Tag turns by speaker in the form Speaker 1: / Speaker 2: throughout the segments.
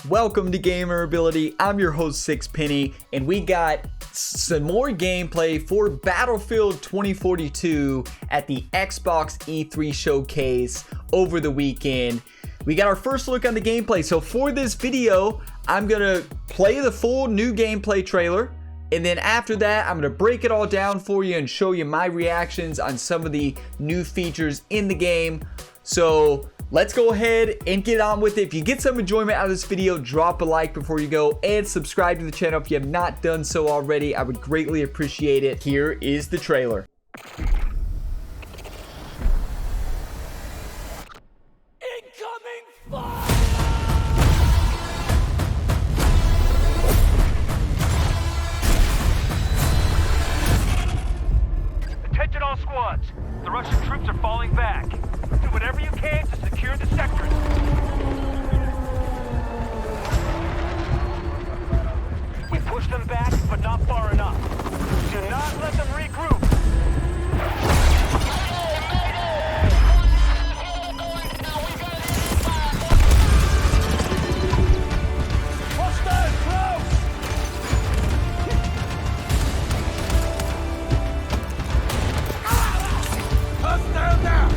Speaker 1: Welcome to Gamer Ability. I'm your host Sixpenny, and we got some more gameplay for Battlefield 2042 at the Xbox E3 showcase over the weekend. We got our first look on the gameplay. So for this video, I'm gonna play the full new gameplay trailer, and then after that, I'm gonna break it all down for you and show you my reactions on some of the new features in the game. So let's go ahead and get on with it. If you get some enjoyment out of this video, drop a like before you go and subscribe to the channel if you have not done so already. I would greatly appreciate it. Here is the trailer.
Speaker 2: Incoming fire!
Speaker 3: Attention all squads. The Russian troops are falling back. Do whatever you can to secure the sectors. We push them back, but not far enough. Do not let them regroup. Hostile close! Hostile down!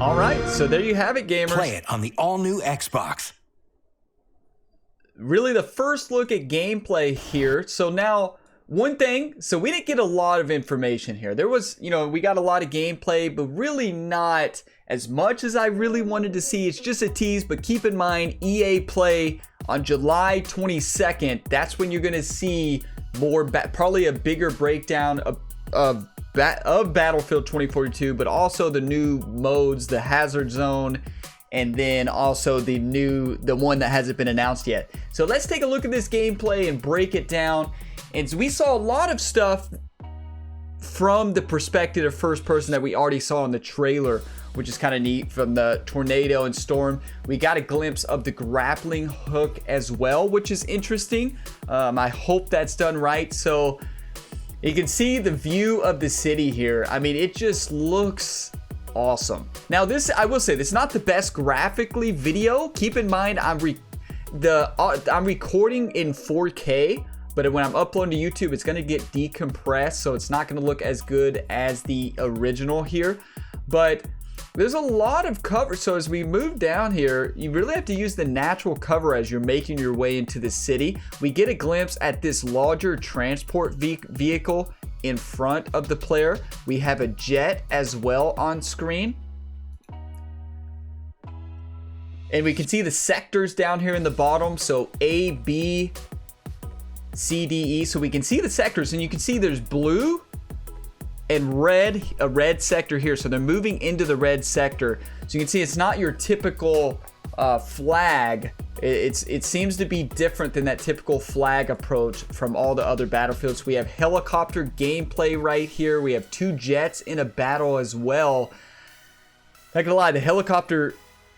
Speaker 1: All right, so there you have it, gamers.
Speaker 2: Play it on the all-new Xbox.
Speaker 1: Really the first look at gameplay here. So now, one thing, so we didn't get a lot of information here. There was, we got a lot of gameplay, but really not as much as I really wanted to see. It's just a tease, but keep in mind, EA Play on July 22nd, that's when you're gonna see more, probably a bigger breakdown of Battlefield 2042, but also the new modes, the Hazard Zone, and then also the one that hasn't been announced yet. So let's take a look at this gameplay and break it down. And so we saw a lot of stuff from the perspective of first person that we already saw in the trailer, which is kind of neat. From the tornado and storm, we got a glimpse of the grappling hook as well, which is interesting. I hope that's done right. So you can see the view of the city here. I mean, it just looks awesome. Now this, I will say, this is not the best graphically video. Keep in mind, I'm recording in 4K, but when I'm uploading to YouTube, it's gonna get decompressed, so it's not gonna look as good as the original here. But There's a lot of cover. So as we move down here, you really have to use the natural cover as you're making your way into the city. We get a glimpse at this larger transport vehicle in front of the player. We have a jet as well on screen. And we can see the sectors down here in the bottom. So A, B, C, D, E. So we can see the sectors, and you can see there's blue and red, a red sector here. So they're moving into the red sector. So you can see it's not your typical flag. It seems to be different than that typical flag approach from all the other battlefields. We have helicopter gameplay right here. We have 2 jets in a battle as well. Not gonna lie, the helicopter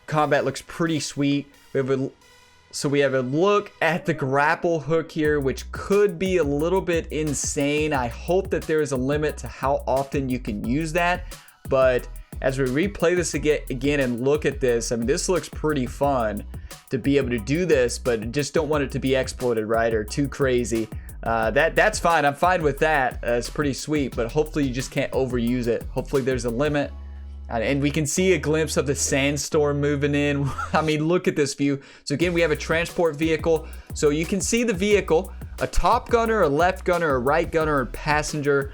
Speaker 1: combat looks pretty sweet. We have a look at the grapple hook here, which could be a little bit insane. I hope that there is a limit to how often you can use that. But as we replay this again and look at this, I mean, this looks pretty fun to be able to do this, but just don't want it to be exploited, right? Or too crazy. That's fine. I'm fine with that. It's pretty sweet, but hopefully you just can't overuse it. Hopefully there's a limit. And we can see a glimpse of the sandstorm moving in. I mean, look at this view. So again, we have a transport vehicle. So you can see the vehicle, a top gunner, a left gunner, a right gunner, and passenger.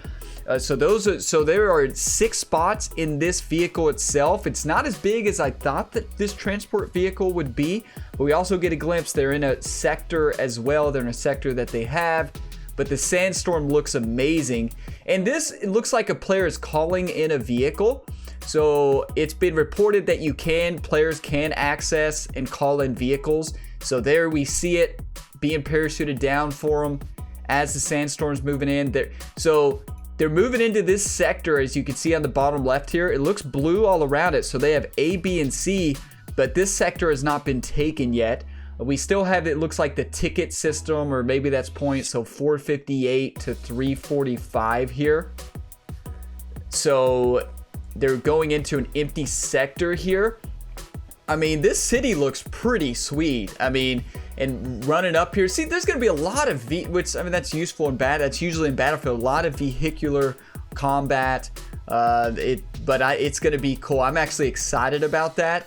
Speaker 1: So there are 6 spots in this vehicle itself. It's not as big as I thought that this transport vehicle would be, but we also get a glimpse. They're in a sector as well. They're in a sector that they have. But the sandstorm looks amazing. And this, it looks like a player is calling in a vehicle. So it's been reported that players can access and call in vehicles. So there we see it being parachuted down for them as the sandstorm's moving in. So they're moving into this sector, as you can see on the bottom left here. It looks blue all around it. So they have A, B, and C, but this sector has not been taken yet. We still have, it looks like the ticket system, or maybe that's points. So 458 to 345 here. So they're going into an empty sector here. I mean, this city looks pretty sweet. I mean, and running up here, see, there's going to be a lot of which, I mean, that's useful in that's usually in Battlefield, a lot of vehicular combat. It's going to be cool. I'm actually excited about that.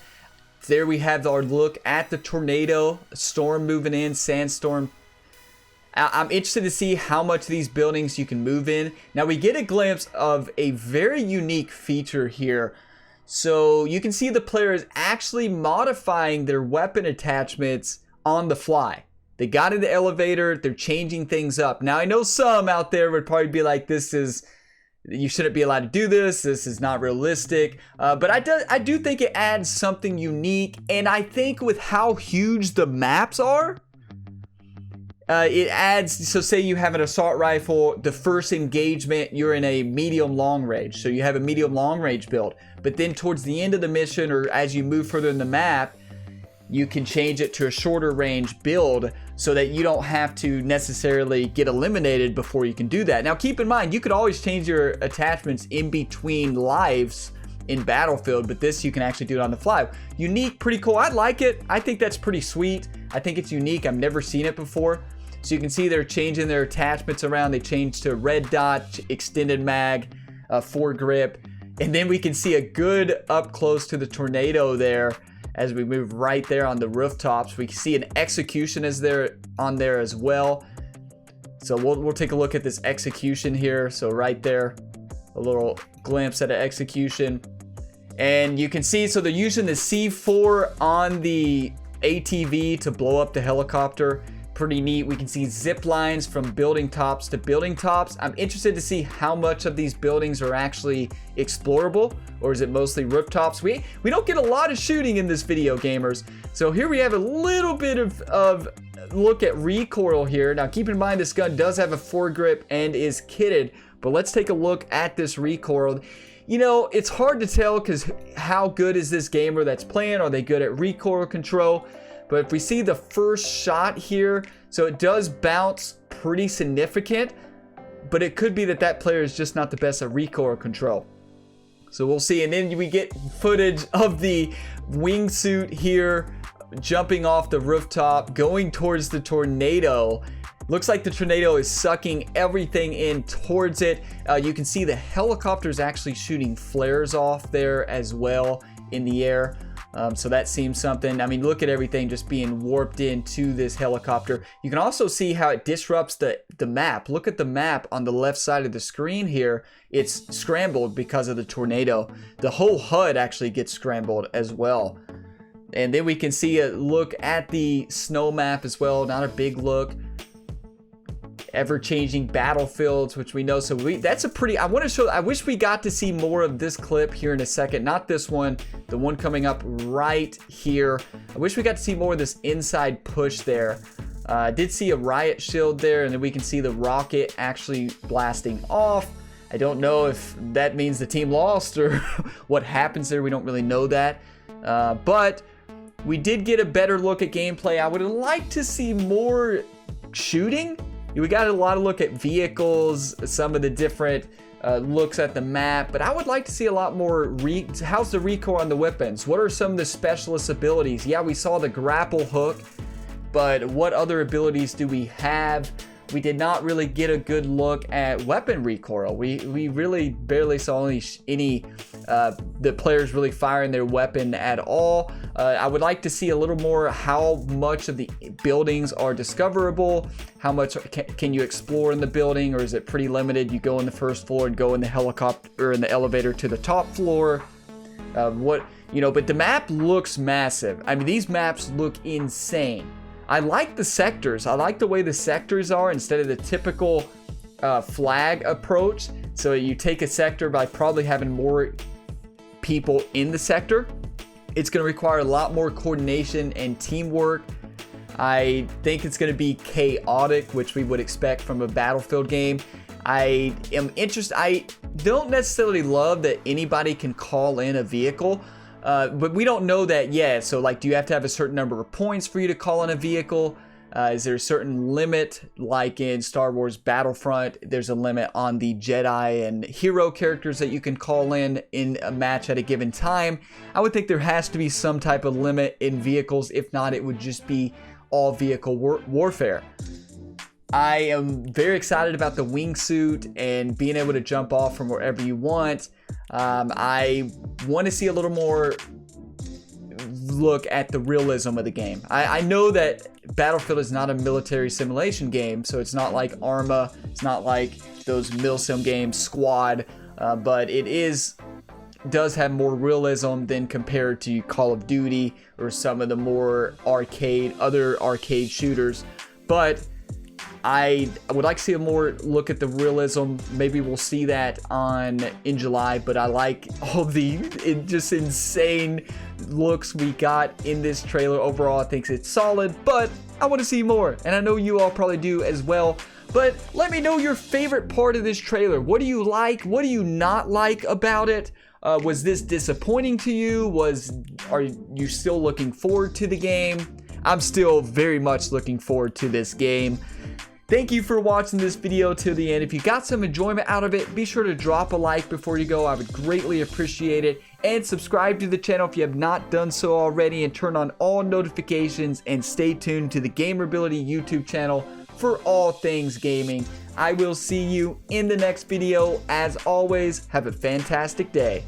Speaker 1: There we have our look at the tornado, storm moving in, sandstorm. I'm interested to see how much of these buildings you can move in. Now we get a glimpse of a very unique feature here. So you can see the player is actually modifying their weapon attachments on the fly. They got in the elevator, they're changing things up. Now I know some out there would probably be like, you shouldn't be allowed to do this. This is not realistic. But I do think it adds something unique. And I think with how huge the maps are, it adds, so say you have an assault rifle, the first engagement, you're in a medium long range. So you have a medium long range build. But then towards the end of the mission, or as you move further in the map, you can change it to a shorter range build so that you don't have to necessarily get eliminated before you can do that. Now keep in mind, you could always change your attachments in between lives in Battlefield, but this you can actually do it on the fly. Unique, pretty cool. I like it. I think that's pretty sweet. I think it's unique. I've never seen it before. So you can see they're changing their attachments around. They changed to red dot, extended mag, foregrip. And then we can see a good up close to the tornado there as we move right there on the rooftops. We can see an execution on there as well. So we'll take a look at this execution here. So right there, a little glimpse at an execution. And you can see, so they're using the C4 on the ATV to blow up the helicopter. Pretty neat. We can see zip lines from building tops to building tops. I'm interested to see how much of these buildings are actually explorable, or is it mostly rooftops? We don't get a lot of shooting in this video, gamers. So here we have a little bit of look at recoil here. Now keep in mind this gun does have a foregrip and is kitted, but let's take a look at this recoil. You know, it's hard to tell because how good is this gamer that's playing? Are they good at recoil control? But if we see the first shot here, so it does bounce pretty significant, but it could be that player is just not the best at recoil control. So we'll see. And then we get footage of the wingsuit here jumping off the rooftop, going towards the tornado. Looks like the tornado is sucking everything in towards it. You can see the helicopter's actually shooting flares off there as well. in the air. So that seems something. I mean, look at everything just being warped into this helicopter. You can also see how it disrupts the map. Look at the map on the left side of the screen here. It's scrambled because of the tornado. The whole HUD actually gets scrambled as well. And then we can see a look at the snow map as well. Not a big look. Ever-changing battlefields, which we know. So that's a pretty, I want to show, I wish we got to see more of this clip here in a second. Not this one, the one coming up right here. I wish we got to see more of this inside push there. I did see a riot shield there, and then we can see the rocket actually blasting off. I don't know if that means the team lost or what happens there. We don't really know that. But we did get a better look at gameplay. I would like to see more shooting. We got a lot of look at vehicles, some of the different looks at the map, but I would like to see a lot more. How's the recoil on the weapons? What are some of the specialist abilities? Yeah, we saw the grapple hook, but what other abilities do we have? We did not really get a good look at weapon recoil. We really barely saw any the players really firing their weapon at all. I would like to see a little more how much of the buildings are discoverable, how much can you explore in the building, or is it pretty limited? You go in the first floor and go in the helicopter or in the elevator to the top floor. But the map looks massive. I mean, these maps look insane. I like the sectors. I like the way the sectors are instead of the typical flag approach. So you take a sector by probably having more people in the sector. It's going to require a lot more coordination and teamwork. I think it's going to be chaotic, which we would expect from a Battlefield game. I am interested. I don't necessarily love that anybody can call in a vehicle. But we don't know that yet. So like, do you have to have a certain number of points for you to call in a vehicle? Is there a certain limit? Like in Star Wars Battlefront, there's a limit on the Jedi and hero characters that you can call in a match at a given time. I would think there has to be some type of limit in vehicles. If not, it would just be all vehicle warfare. I am very excited about the wingsuit and being able to jump off from wherever you want. I want to see a little more look at the realism of the game. I know that Battlefield is not a military simulation game, so it's not like Arma, it's not like those milsim games, Squad, but it does have more realism than compared to Call of Duty or some of the more other arcade shooters. But I would like to see a more look at the realism. Maybe we'll see that in July, but I like all the just insane looks we got in this trailer. Overall, I think it's solid, but I want to see more, and I know you all probably do as well. But let me know your favorite part of this trailer. What do you like? What do you not like about it? Was this disappointing to you? Are you still looking forward to the game? I'm still very much looking forward to this game. Thank you for watching this video till the end. If you got some enjoyment out of it, be sure to drop a like before you go. I would greatly appreciate it. And subscribe to the channel if you have not done so already, and turn on all notifications, and stay tuned to the Gamerability YouTube channel for all things gaming. I will see you in the next video. As always, have a fantastic day.